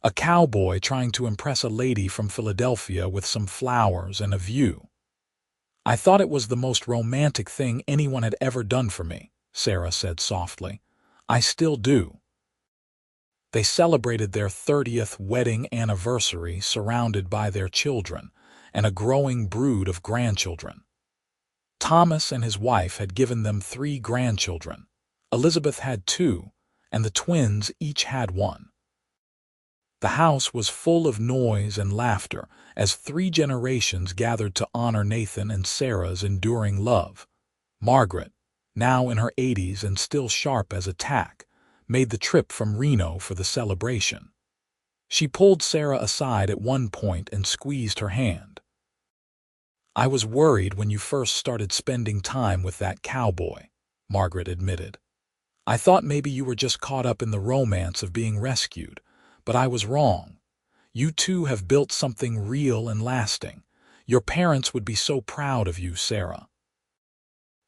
"A cowboy trying to impress a lady from Philadelphia with some flowers and a view." "I thought it was the most romantic thing anyone had ever done for me," Sarah said softly. "I still do." They celebrated their 30th wedding anniversary surrounded by their children and a growing brood of grandchildren. Thomas and his wife had given them 3 grandchildren. Elizabeth had 2, and the twins each had 1. The house was full of noise and laughter as 3 generations gathered to honor Nathan and Sarah's enduring love. Margaret, now in her 80s and still sharp as a tack, made the trip from Reno for the celebration. She pulled Sarah aside at one point and squeezed her hand. "I was worried when you first started spending time with that cowboy," Margaret admitted. "I thought maybe you were just caught up in the romance of being rescued, but I was wrong. You two have built something real and lasting. Your parents would be so proud of you, Sarah."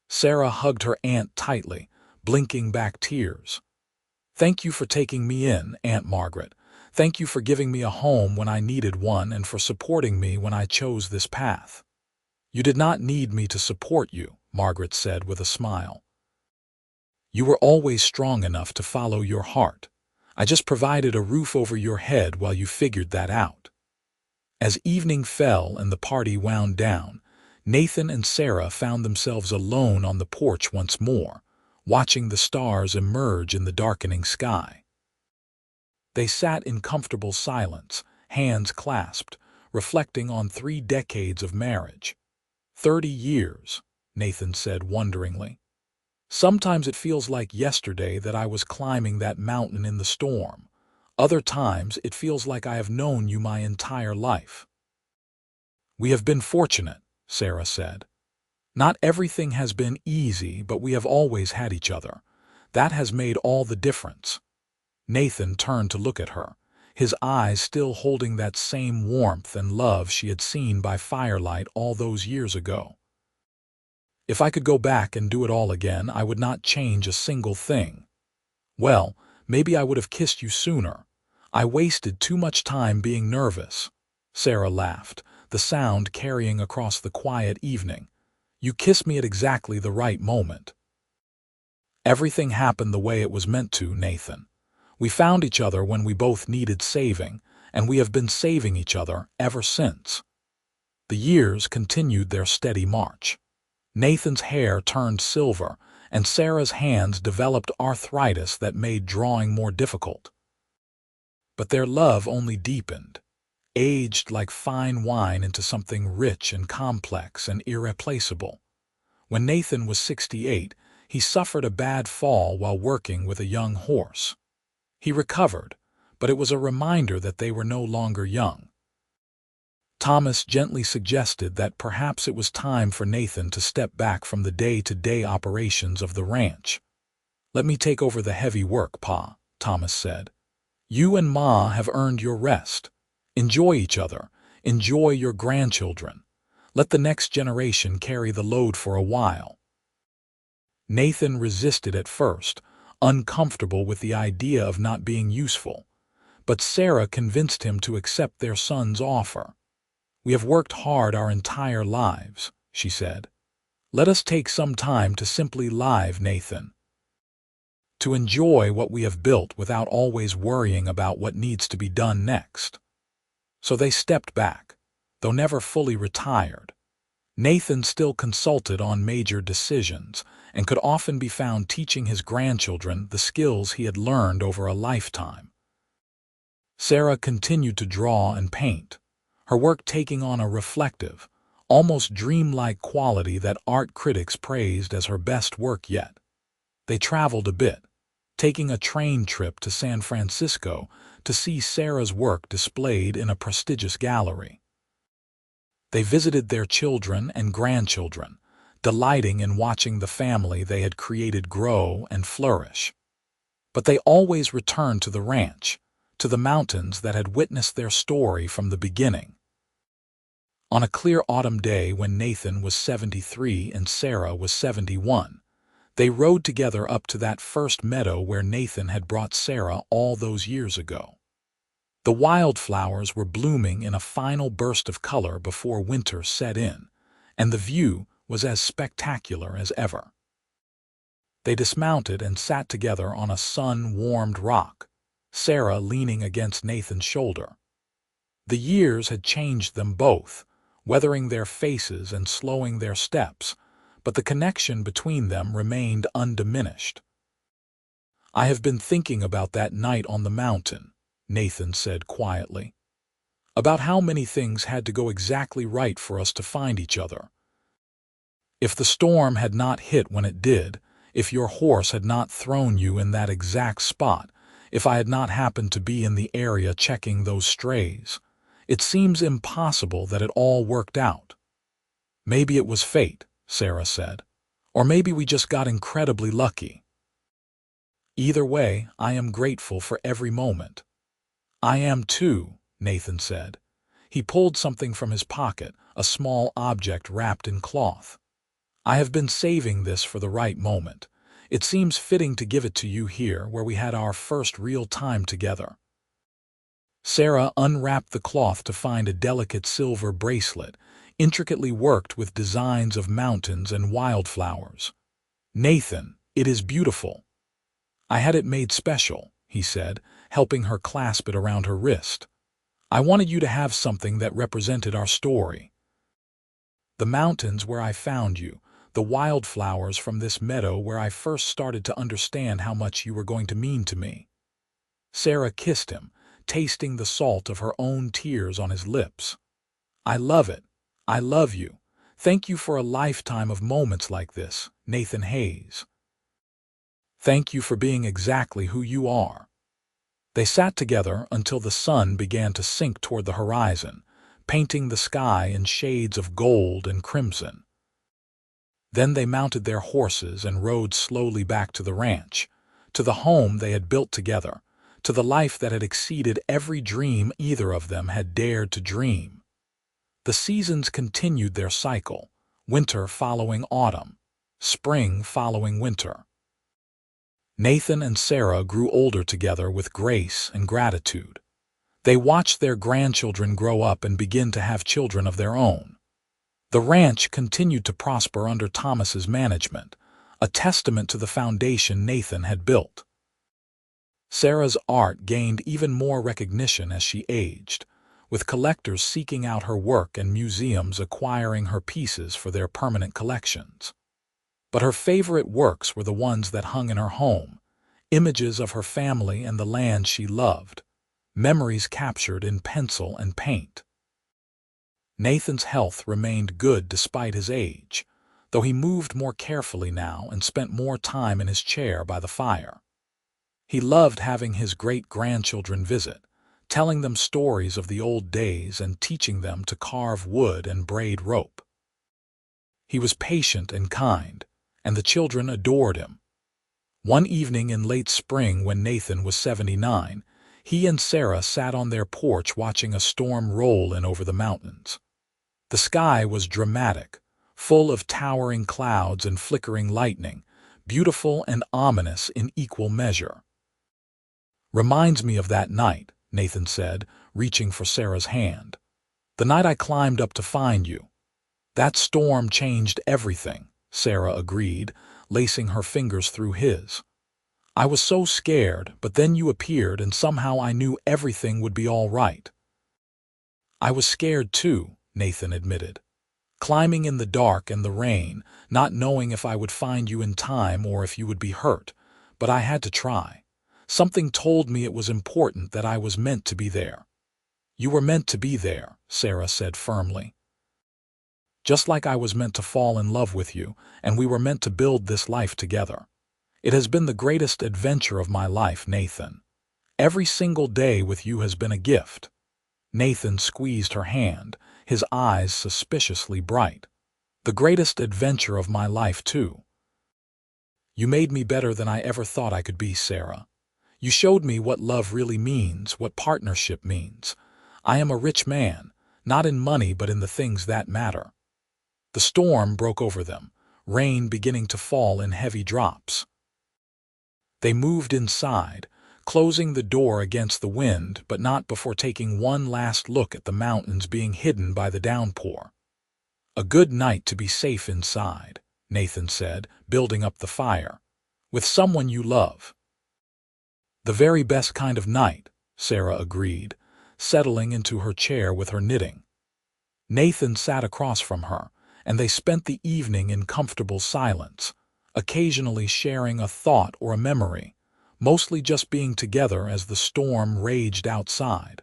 Sarah hugged her aunt tightly, blinking back tears. "Thank you for taking me in, Aunt Margaret. Thank you for giving me a home when I needed one and for supporting me when I chose this path." "You did not need me to support you," Margaret said with a smile. "You were always strong enough to follow your heart. I just provided a roof over your head while you figured that out." As evening fell and the party wound down, Nathan and Sarah found themselves alone on the porch once more, watching the stars emerge in the darkening sky. They sat in comfortable silence, hands clasped, reflecting on 3 decades of marriage. 30 years, Nathan said wonderingly. "Sometimes it feels like yesterday that I was climbing that mountain in the storm. Other times it feels like I have known you my entire life." "We have been fortunate," Sarah said. Not everything has been easy, but we have always had each other. That has made all the difference." Nathan turned to look at her, his eyes still holding that same warmth and love she had seen by firelight all those years ago. "If I could go back and do it all again, I would not change a single thing. Well, maybe I would have kissed you sooner. I wasted too much time being nervous." Sarah laughed, the sound carrying across the quiet evening. "You kissed me at exactly the right moment." "Everything happened the way it was meant to, Nathan. We found each other when we both needed saving, and we have been saving each other ever since." The years continued their steady march. Nathan's hair turned silver, and Sarah's hands developed arthritis that made drawing more difficult. But their love only deepened, aged like fine wine into something rich and complex and irreplaceable. When Nathan was 68, he suffered a bad fall while working with a young horse. He recovered, but it was a reminder that they were no longer young. Thomas gently suggested that perhaps it was time for Nathan to step back from the day-to-day operations of the ranch. "Let me take over the heavy work, Pa," Thomas said. "You and Ma have earned your rest. Enjoy each other. Enjoy your grandchildren. Let the next generation carry the load for a while." Nathan resisted at first, uncomfortable with the idea of not being useful, but Sarah convinced him to accept their son's offer. "We have worked hard our entire lives," she said. "Let us take some time to simply live, Nathan. To enjoy what we have built without always worrying about what needs to be done next." So they stepped back, though never fully retired. Nathan still consulted on major decisions and could often be found teaching his grandchildren the skills he had learned over a lifetime. Sarah continued to draw and paint, her work taking on a reflective, almost dreamlike quality that art critics praised as her best work yet. They traveled a bit, taking a train trip to San Francisco to see Sarah's work displayed in a prestigious gallery. They visited their children and grandchildren, delighting in watching the family they had created grow and flourish. But they always returned to the ranch, to the mountains that had witnessed their story from the beginning. On a clear autumn day when Nathan was 73 and Sarah was 71, they rode together up to that first meadow where Nathan had brought Sarah all those years ago. The wildflowers were blooming in a final burst of color before winter set in, and the view was as spectacular as ever. They dismounted and sat together on a sun-warmed rock, Sarah leaning against Nathan's shoulder. The years had changed them both, weathering their faces and slowing their steps, but the connection between them remained undiminished. "I have been thinking about that night on the mountain," Nathan said quietly. "About how many things had to go exactly right for us to find each other. If the storm had not hit when it did, if your horse had not thrown you in that exact spot, if I had not happened to be in the area checking those strays, it seems impossible that it all worked out. Maybe it was fate," Sarah said, "or maybe we just got incredibly lucky. Either way, I am grateful for every moment." "I am too," Nathan said. He pulled something from his pocket, a small object wrapped in cloth. "I have been saving this for the right moment. It seems fitting to give it to you here where we had our first real time together." Sarah unwrapped the cloth to find a delicate silver bracelet, intricately worked with designs of mountains and wildflowers. "Nathan, it is beautiful." "I had it made special," he said, helping her clasp it around her wrist. "I wanted you to have something that represented our story. The mountains where I found you, the wildflowers from this meadow where I first started to understand how much you were going to mean to me." Sarah kissed him, tasting the salt of her own tears on his lips. "I love it. I love you. Thank you for a lifetime of moments like this, Nathan Hayes. Thank you for being exactly who you are." They sat together until the sun began to sink toward the horizon, painting the sky in shades of gold and crimson. Then they mounted their horses and rode slowly back to the ranch, to the home they had built together, to the life that had exceeded every dream either of them had dared to dream. The seasons continued their cycle, winter following autumn, spring following winter. Nathan and Sarah grew older together with grace and gratitude. They watched their grandchildren grow up and begin to have children of their own. The ranch continued to prosper under Thomas's management, a testament to the foundation Nathan had built. Sarah's art gained even more recognition as she aged, with collectors seeking out her work and museums acquiring her pieces for their permanent collections. But her favorite works were the ones that hung in her home, images of her family and the land she loved, memories captured in pencil and paint. Nathan's health remained good despite his age, though he moved more carefully now and spent more time in his chair by the fire. He loved having his great-grandchildren visit, telling them stories of the old days and teaching them to carve wood and braid rope. He was patient and kind, and the children adored him. One evening in late spring when Nathan was 79, he and Sarah sat on their porch watching a storm roll in over the mountains. The sky was dramatic, full of towering clouds and flickering lightning, beautiful and ominous in equal measure. "Reminds me of that night," Nathan said, reaching for Sarah's hand. "The night I climbed up to find you." "That storm changed everything," Sarah agreed, lacing her fingers through his. "I was so scared, but then you appeared and somehow I knew everything would be all right." "I was scared too," Nathan admitted. "Climbing in the dark and the rain, not knowing if I would find you in time or if you would be hurt, but I had to try. Something told me it was important that I was meant to be there." "You were meant to be there," Sarah said firmly. "Just like I was meant to fall in love with you, and we were meant to build this life together. It has been the greatest adventure of my life, Nathan. Every single day with you has been a gift." Nathan squeezed her hand, his eyes suspiciously bright. "The greatest adventure of my life, too. You made me better than I ever thought I could be, Sarah. You showed me what love really means, what partnership means. I am a rich man, not in money but in the things that matter." The storm broke over them, rain beginning to fall in heavy drops. They moved inside, closing the door against the wind, but not before taking one last look at the mountains being hidden by the downpour. "A good night to be safe inside," Nathan said, building up the fire. "With someone you love." "The very best kind of night," Sarah agreed, settling into her chair with her knitting. Nathan sat across from her, and they spent the evening in comfortable silence, occasionally sharing a thought or a memory, mostly just being together as the storm raged outside.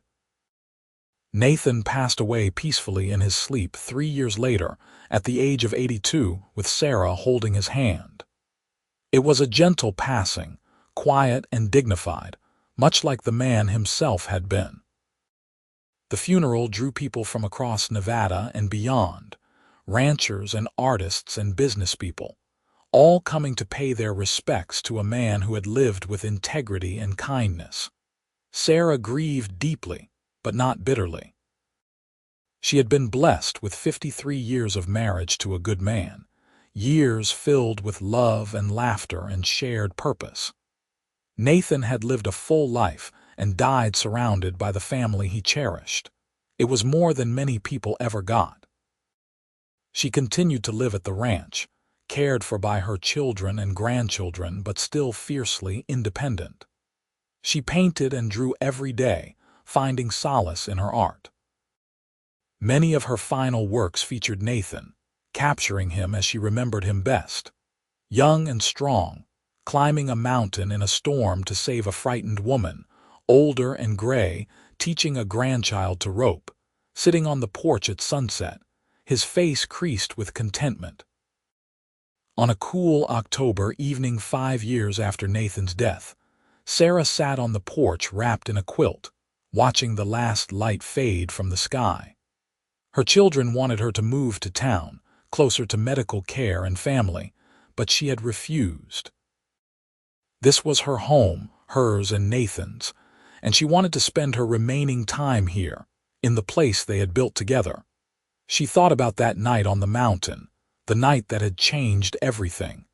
Nathan passed away peacefully in his sleep 3 years later, at the age of 82, with Sarah holding his hand. It was a gentle passing, quiet and dignified, much like the man himself had been. The funeral drew people from across Nevada and beyond, ranchers and artists and business people, all coming to pay their respects to a man who had lived with integrity and kindness. Sarah grieved deeply, but not bitterly. She had been blessed with 53 years of marriage to a good man, years filled with love and laughter and shared purpose. Nathan had lived a full life and died surrounded by the family he cherished. It was more than many people ever got. She continued to live at the ranch, cared for by her children and grandchildren, but still fiercely independent. She painted and drew every day, finding solace in her art. Many of her final works featured Nathan, capturing him as she remembered him best. Young and strong, climbing a mountain in a storm to save a frightened woman, older and gray, teaching a grandchild to rope, sitting on the porch at sunset, his face creased with contentment. On a cool October evening 5 years after Nathan's death, Sarah sat on the porch wrapped in a quilt, watching the last light fade from the sky. Her children wanted her to move to town, closer to medical care and family, but she had refused. This was her home, hers and Nathan's, and she wanted to spend her remaining time here, in the place they had built together. She thought about that night on the mountain, the night that had changed everything.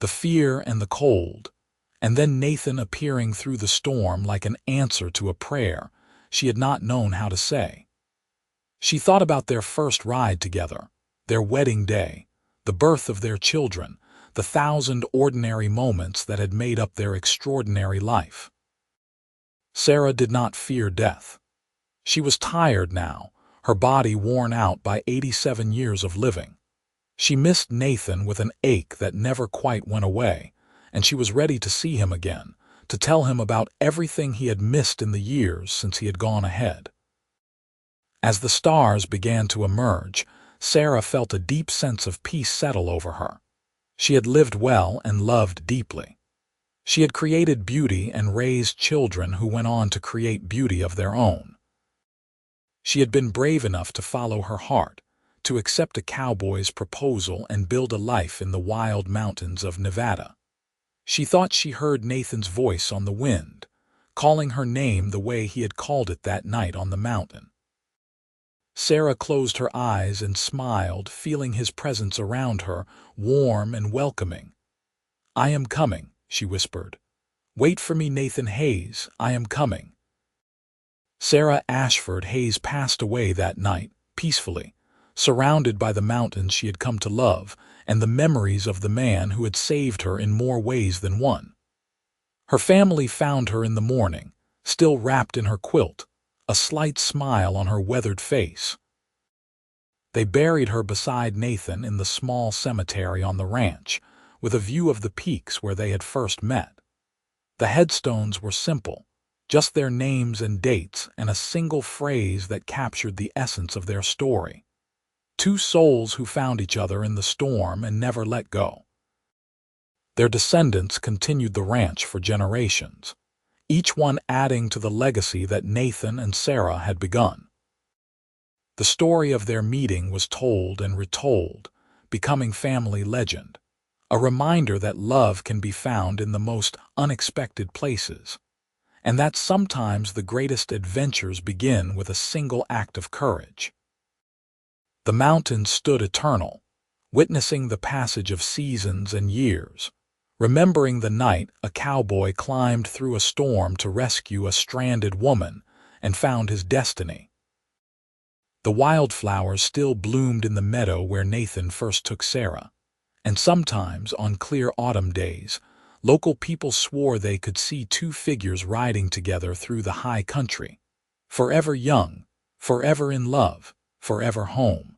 The fear and the cold, and then Nathan appearing through the storm like an answer to a prayer she had not known how to say. She thought about their first ride together, their wedding day, the birth of their children, the 1,000 ordinary moments that had made up their extraordinary life. Sarah did not fear death. She was tired now, her body worn out by 87 years of living. She missed Nathan with an ache that never quite went away, and she was ready to see him again, to tell him about everything he had missed in the years since he had gone ahead. As the stars began to emerge, Sarah felt a deep sense of peace settle over her. She had lived well and loved deeply. She had created beauty and raised children who went on to create beauty of their own. She had been brave enough to follow her heart, to accept a cowboy's proposal and build a life in the wild mountains of Nevada. She thought she heard Nathan's voice on the wind, calling her name the way he had called it that night on the mountain. Sarah closed her eyes and smiled, feeling his presence around her, warm and welcoming. "I am coming," she whispered. "Wait for me, Nathan Hayes, I am coming." Sarah Ashford Hayes passed away that night, peacefully, surrounded by the mountains she had come to love and the memories of the man who had saved her in more ways than one. Her family found her in the morning, still wrapped in her quilt, a slight smile on her weathered face. They buried her beside Nathan in the small cemetery on the ranch, with a view of the peaks where they had first met. The headstones were simple, just their names and dates and a single phrase that captured the essence of their story. Two souls who found each other in the storm and never let go. Their descendants continued the ranch for generations, each one adding to the legacy that Nathan and Sarah had begun. The story of their meeting was told and retold, becoming family legend, a reminder that love can be found in the most unexpected places, and that sometimes the greatest adventures begin with a single act of courage. The mountains stood eternal, witnessing the passage of seasons and years, remembering the night a cowboy climbed through a storm to rescue a stranded woman and found his destiny. The wildflowers still bloomed in the meadow where Nathan first took Sarah, and sometimes, on clear autumn days, local people swore they could see two figures riding together through the high country, forever young, forever in love, forever home.